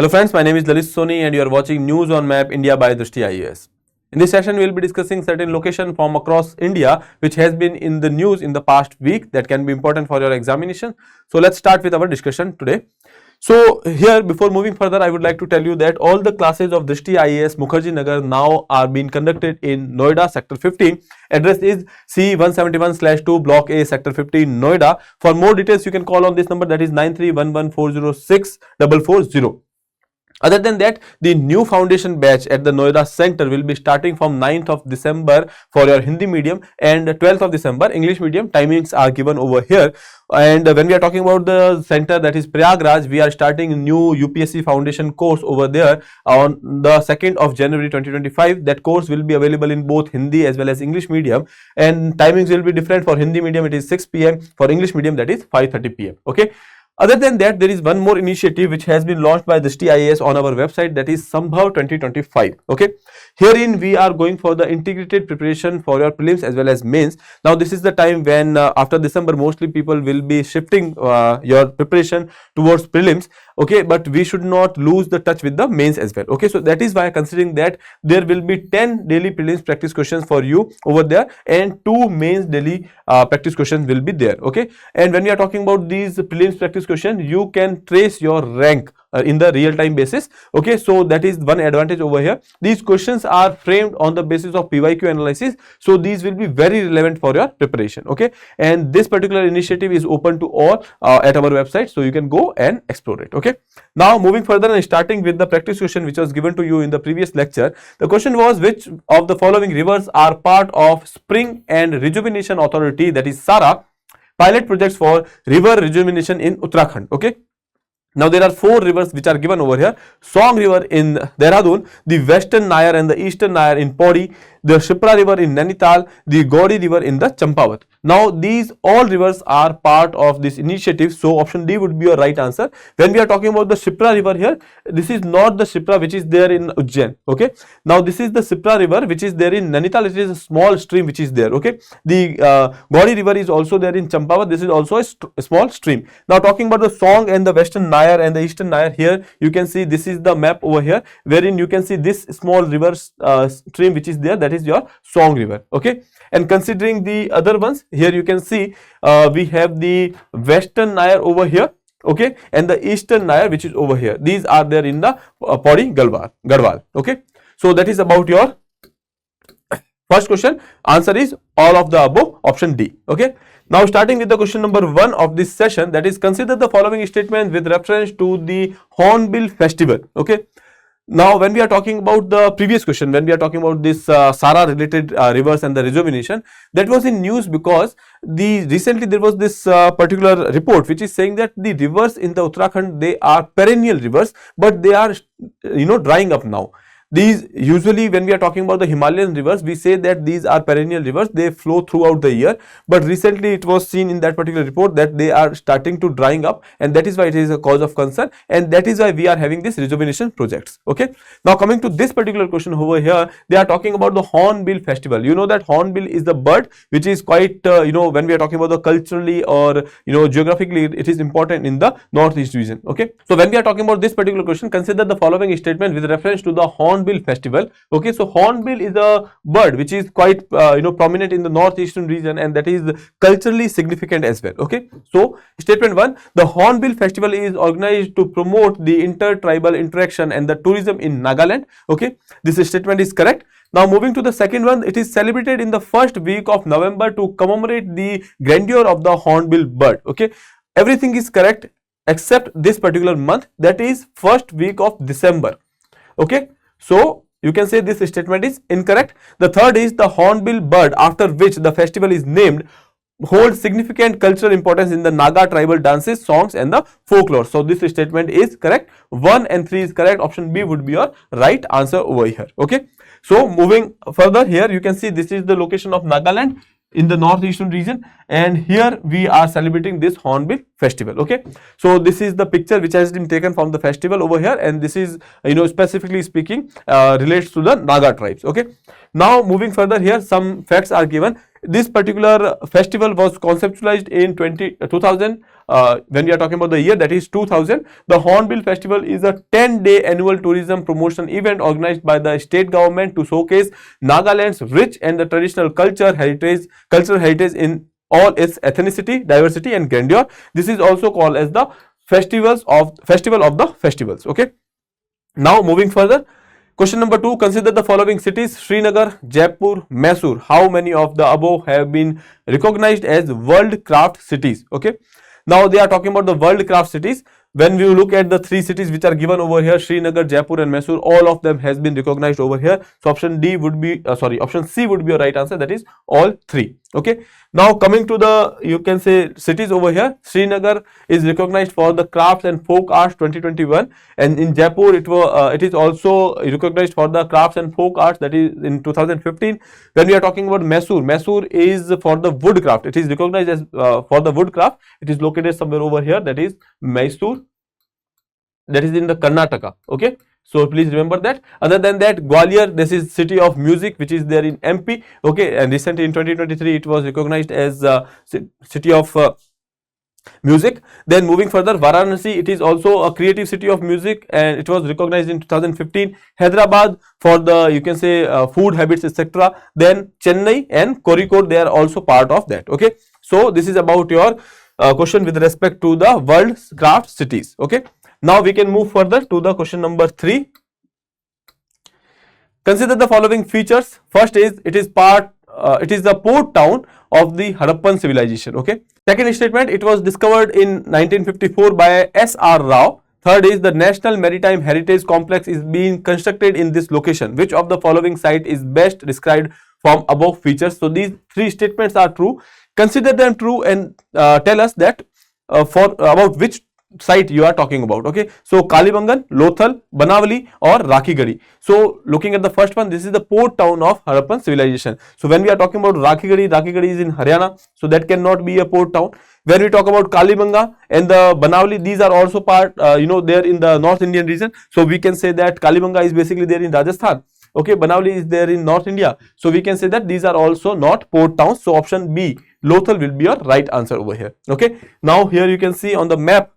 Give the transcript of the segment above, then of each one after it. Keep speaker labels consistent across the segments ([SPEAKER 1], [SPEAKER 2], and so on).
[SPEAKER 1] Hello friends, my name is Lalit Soni and you are watching News on Map India by Drishti IAS. In this session, we will be discussing certain locations from across India which has been in the news in the past week that can be important for your examination. So let's start with our discussion today. So here, before moving further, I would like to tell you that all the classes of Drishti IAS Mukherjee Nagar now are being conducted in Noida Sector 15. Address is C171/2 Block A Sector 15 Noida. For more details, you can call on this number, that is 9311406440. Other than that, the new foundation batch at the Noida Center will be starting from 9th of December for your Hindi medium and 12th of December English medium. Timings are given over here. And when we are talking about the center, that is Prayagraj, we are starting a new UPSC foundation course over there on the 2nd of January 2025. That course will be available in both Hindi as well as English medium, and timings will be different. For Hindi medium, it is 6 p.m. For English medium, that is 5:30 p.m. Okay. Other than that, there is one more initiative which has been launched by Drishti IAS on our website, that is Sambhav 2025. Okay, herein we are going for the integrated preparation for your prelims as well as mains. Now this is the time when after December mostly people will be shifting your preparation towards prelims. Okay, but we should not lose the touch with the mains as well. Okay, so that is why, considering that there will be 10 daily prelims practice questions for you over there and 2 mains daily practice questions will be there. Okay, and when we are talking about these prelims practice question, you can trace your rank in the real time basis. Okay, so that is one advantage over here. These questions are framed on the basis of PYQ analysis, so these will be very relevant for your preparation. Okay, and this particular initiative is open to all at our website, so you can go and explore it. Okay, now moving further and starting with the practice question which was given to you in the previous lecture. The question was, which of the following rivers are part of Spring and Rejuvenation Authority, that is SARA, pilot projects for river rejuvenation in Uttarakhand? Okay, now there are 4 rivers which are given over here. Song River in Dehradun, the Western Nayar and the Eastern Nayar in Pauri, the Shipra River in Nainital, the Gauri River in the Champavat. Now these all rivers are part of this initiative, so option D would be your right answer. When we are talking about the Shipra River here, this is not the Shipra which is there in Ujjain. Okay, now this is the Shipra River which is there in Nainital. It is a small stream which is there. Okay, the Gauri River is also there in Champavat. This is also a small stream. Now talking about the Song and the Western Nayar and the Eastern Nayar, here you can see this is the map over here, wherein you can see this small river stream which is there, that is your Song River. Okay, and considering the other ones, here you can see we have the Western Nayar over here. Okay, and the Eastern Nayar which is over here. These are there in the Pauri Garhwal. Okay, so that is about your first question. Answer is all of the above, option D. Okay, now starting with the question number 1 of this session, that is, consider the following statement with reference to the Hornbill festival. Okay, now when we are talking about the previous question, when we are talking about this SARA related rivers and the rejuvenation, that was in news because recently there was this particular report which is saying that the rivers in the Uttarakhand, they are perennial rivers, but they are drying up now. These usually, when we are talking about the Himalayan rivers, we say that these are perennial rivers, they flow throughout the year, but recently it was seen in that particular report that they are starting to drying up, and that is why it is a cause of concern, and that is why we are having this rejuvenation projects. Okay, now coming to this particular question over here, they are talking about the Hornbill festival. You know that Hornbill is the bird which is quite when we are talking about the culturally or geographically, it is important in the northeast region. Okay, so when we are talking about this particular question, consider the following statement with reference to the Hornbill festival. Okay, so Hornbill is a bird which is quite prominent in the northeastern region, and that is culturally significant as well. Okay, so statement 1, the Hornbill festival is organized to promote the inter-tribal interaction and the tourism in Nagaland. Okay, this statement is correct. Now moving to the second one, it is celebrated in the first week of November to commemorate the grandeur of the Hornbill bird. Okay, everything is correct except this particular month, that is first week of December. Okay, so you can say this statement is incorrect. The third is the Hornbill bird, after which the festival is named, holds significant cultural importance in the Naga tribal dances, songs and the folklore. So this statement is correct. 1 and 3 is correct. Option B would be your right answer over here. Okay, so moving further, here you can see this is the location of Nagaland in the northeastern region, and here we are celebrating this Hornbill festival. Okay, so this is the picture which has been taken from the festival over here, and this is specifically speaking relates to the Naga tribes. Okay, now moving further, here some facts are given. this particular festival was conceptualized in 2000. When we are talking about the year, that is 2000. The Hornbill Festival is a 10-day annual tourism promotion event organized by the state government to showcase Nagaland's rich and the traditional cultural heritage in all its ethnicity, diversity and grandeur. This is also called as the festival of the festivals. Okay. Now moving further, question number 2, consider the following cities: Srinagar, Jaipur, Mysore. How many of the above have been recognized as world craft cities? Okay. Now they are talking about the world craft cities. When we look at the 3 cities which are given over here, Srinagar, Jaipur and Mysore, all of them has been recognized over here. So option D would be, option C would be a right answer, that is all 3. Okay. Now coming to the, you can say, cities over here, Srinagar is recognized for the crafts and folk arts 2021, and in Jaipur it is also recognized for the crafts and folk arts, that is in 2015. When we are talking about Mysore is for the woodcraft. It is recognized as for the woodcraft. It is located somewhere over here, that is Mysore, that is in the Karnataka. Okay. So please remember that. Other than that, Gwalior, this is city of music which is there in MP. Okay, and recently in 2023 it was recognized as city of music. Then moving further, Varanasi, it is also a creative city of music and it was recognized in 2015. Hyderabad for the, you can say, food habits, etc. Then Chennai and Kozhikode, they are also part of that. Okay, so this is about your question with respect to the world craft cities. Okay. Now we can move further to the question number 3. Consider the following features. First is, it is the port town of the Harappan civilization. Okay. Second statement, it was discovered in 1954 by S.R. Rao. Third is, the National Maritime Heritage Complex is being constructed in this location. Which of the following site is best described from above features? So these 3 statements are true. Consider them true and tell us that about which site you are talking about. Okay, so Kalibangan, Lothal, Banavali or Rakhigadi. So looking at the first one, this is the port town of Harappan civilization. So when we are talking about Rakhigadi is in Haryana, so that cannot be a port town. When we talk about Kalibanga and the Banavali, these are also part, there in the North Indian region. So we can say that Kalibanga is basically there in Rajasthan. Okay, Banavali is there in North India. So we can say that these are also not port towns. So option B, Lothal, will be your right answer over here. Okay, now here you can see on the map,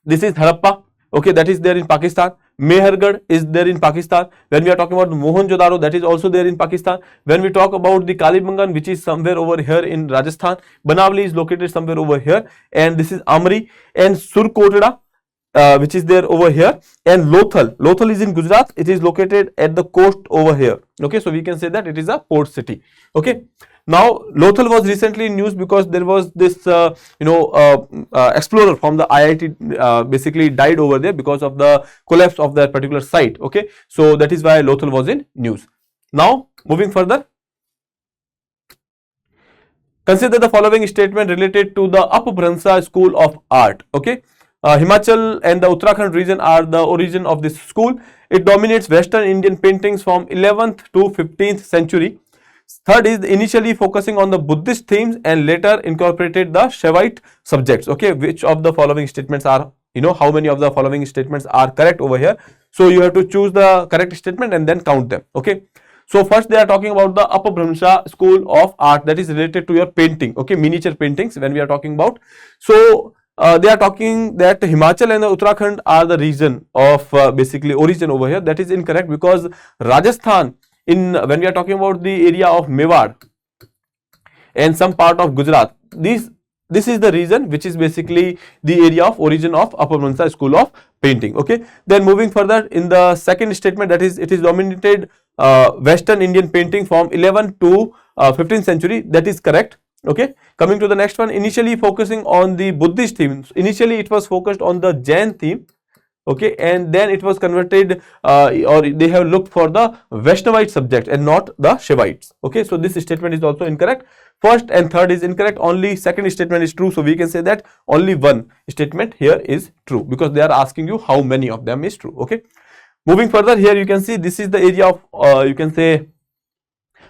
[SPEAKER 1] this is Harappa. Okay, that is there in Pakistan. Mehergarh is there in Pakistan. When we are talking about Mohenjo-daro, that is also there in Pakistan. When we talk about the Kalibangan, which is somewhere over here in Rajasthan, Banavali is located somewhere over here, and this is Amri, and Surkotda, which is there over here, and Lothal is in Gujarat. It is located at the coast over here. Okay, so we can say that it is a port city. Okay. Now Lothal was recently in news because there was this explorer from the IIT basically died over there because of the collapse of that particular site. Okay, so that is why Lothal was in news. Now moving further, consider the following statement related to the Upbhransa School of Art. Okay, Himachal and the Uttarakhand region are the origin of this school. It dominates Western Indian paintings from 11th to 15th century. Third is initially focusing on the Buddhist themes and later incorporated the Shaivite subjects. Okay, which of the following statements are, how many of the following statements are correct over here? So you have to choose the correct statement and then count them. Okay, so first they are talking about the Upbhransa School of Art, that is related to your painting. Okay, miniature paintings when we are talking about. So they are talking that Himachal and the Uttarakhand are the region of basically origin over here. That is incorrect because Rajasthan, when we are talking about the area of Mewar and some part of Gujarat, this is the region which is basically the area of origin of Upbhransa School of Painting. Okay, then moving further in the second statement, that is it is dominated Western Indian painting from 11th to 15th century. That is correct. Okay, coming to the next one, initially focusing on the Buddhist theme. Initially it was focused on the Jain theme. Okay, and then it was converted or they have looked for the Vaishnavite subject and not the Shaivites. Okay, so this statement is also incorrect. First and third is incorrect, only second statement is true. So we can say that only one statement here is true because they are asking you how many of them is true. Okay, moving further, here you can see this is the area of you can say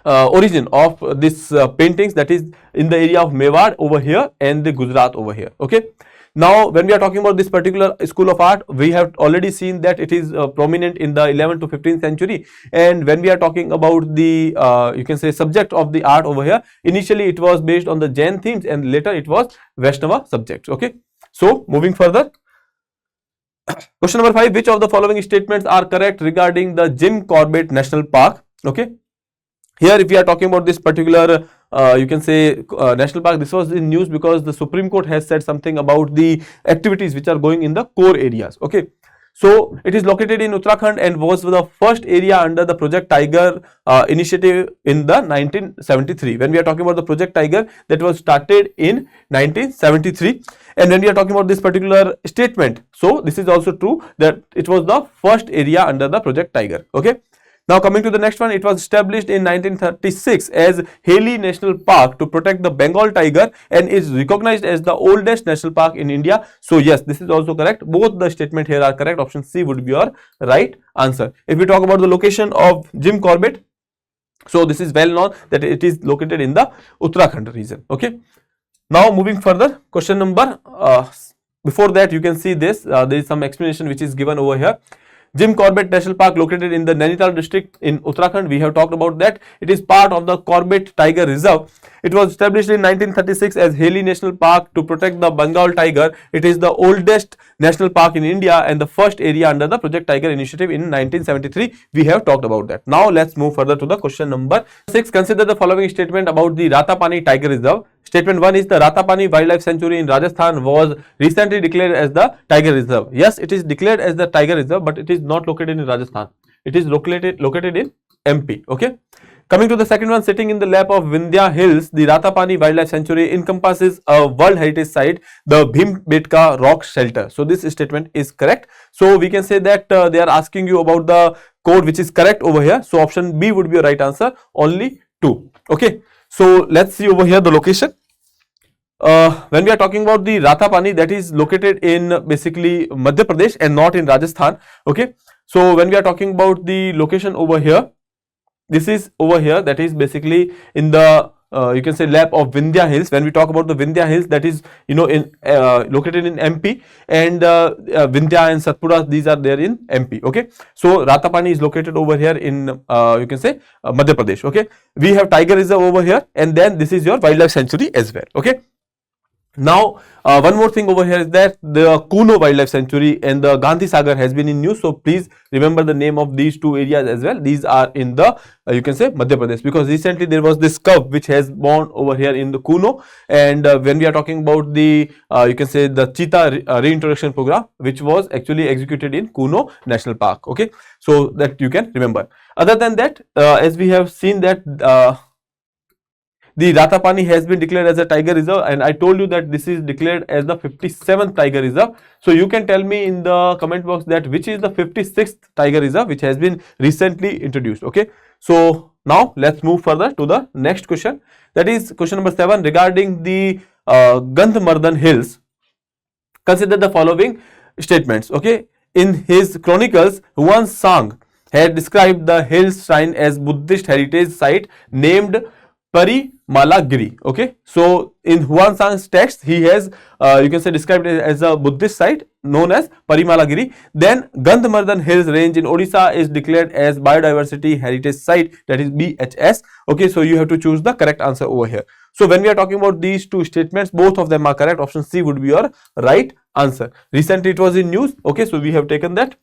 [SPEAKER 1] origin of this paintings, that is in the area of Mewar over here and the Gujarat over here. Okay, Now, when we are talking about this particular school of art, we have already seen that it is prominent in the 11th to 15th century. And when we are talking about the you can say subject of the art over here, initially it was based on the Jain themes and later it was Vaishnava subjects. Okay, so moving further. Question number 5, which of the following statements are correct regarding the Jim Corbett National Park? Okay, here if we are talking about this particular you can say national park, this was in news because the Supreme Court has said something about the activities which are going in the core areas. Okay, so it is located in Uttarakhand and was the first area under the Project Tiger initiative in the 1973. When we are talking about the Project Tiger, that was started in 1973. And when we are talking about this particular statement, so this is also true that it was the first area under the Project Tiger. Okay. Now coming to the next one, it was established in 1936 as Haley National Park to protect the Bengal tiger and is recognized as the oldest national park in India. So yes, this is also correct. Both the statement here are correct. Option C would be your right answer. If we talk about the location of Jim Corbett, so this is well known that it is located in the Uttarakhand region. Okay. Now moving further, question number, before that you can see this, there is some explanation which is given over here. Jim Corbett National Park located in the Nainital district in Uttarakhand, we have talked about that. It is part of the Corbett Tiger Reserve. It was established in 1936 as Haley National Park to protect the Bengal tiger. It is the oldest national park in India and the first area under the Project Tiger initiative in 1973. We have talked about that. Now let's move further to the question number 6. Consider the following statement about the Ratapani Tiger Reserve. Statement 1 is the Ratapani Wildlife Sanctuary in Rajasthan was recently declared as the Tiger Reserve. Yes, it is declared as the Tiger Reserve, but it is not located in Rajasthan. It is located in MP. Okay. Coming to the second one, sitting in the lap of Vindhya Hills, the Ratapani Wildlife Sanctuary encompasses a World Heritage Site, the Bhimbetka Rock Shelter. So this statement is correct. So we can say that they are asking you about the code which is correct over here. So option B would be your right answer. Only 2. Okay. So let's see over here the location. When we are talking about the Ratapani, that is located in basically Madhya Pradesh and not in Rajasthan. Okay. So when we are talking about the location over here, this is over here, that is basically in the you can say lap of Vindhya Hills. When we talk about the Vindhya Hills, that is in located in MP, and Vindhya and Satpura, these are there in MP. Okay, so Ratapani is located over here in you can say Madhya Pradesh. Okay, we have Tiger Reserve over here, and then this is your wildlife sanctuary as well. Okay. Now, one more thing over here is that the Kuno Wildlife Sanctuary and the Gandhi Sagar has been in news. So please remember the name of these two areas as well. These are in the you can say Madhya Pradesh, because recently there was this cub which has born over here in the Kuno. And when we are talking about the you can say the cheetah reintroduction program, which was actually executed in Kuno National Park. Okay, so that you can remember. Other than that, as we have seen that the Ratapani has been declared as a Tiger Reserve, and I told you that this is declared as the 57th Tiger Reserve. So you can tell me in the comment box that which is the 56th Tiger Reserve which has been recently introduced. Okay, so now let's move further to the next question. That is question number 7 regarding the Gandhmardan Hills. Consider the following statements. Okay, in his chronicles, Huan Sang had described the hill shrine as Buddhist heritage site named Parimalagiri. Okay, so in Huan Sang's text, he has you can say described it as a Buddhist site known as Parimalagiri. Then Gandhmardan Hills range in Odisha is declared as biodiversity heritage site, that is BHS. Okay, so you have to choose the correct answer over here. So when we are talking about these two statements, both of them are correct. Option C would be your right answer. Recently it was in news. Okay, so we have taken that.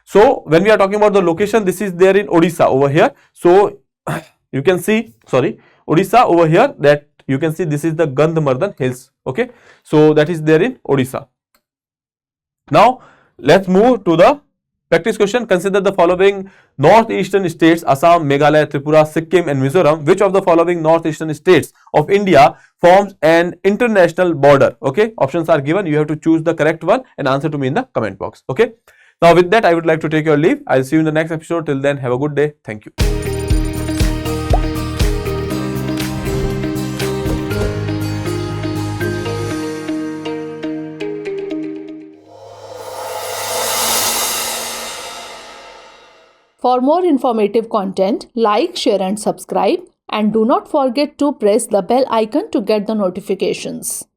[SPEAKER 1] So when we are talking about the location, this is there in Odisha over here. So you can see, sorry, Odisha over here, that you can see this is the Gandhmardan Hills. Okay, so that is there in Odisha. Now let's move to the practice question. Consider the following northeastern states: Assam, Meghalaya, Tripura, Sikkim and Mizoram. Which of the following northeastern states of India forms an international border? Okay, options are given. You have to choose the correct one and answer to me in the comment box. Okay, now with that I would like to take your leave. I'll see you in the next episode. Till then, have a good day. Thank you.
[SPEAKER 2] For more informative content, like, share and subscribe, and do not forget to press the bell icon to get the notifications.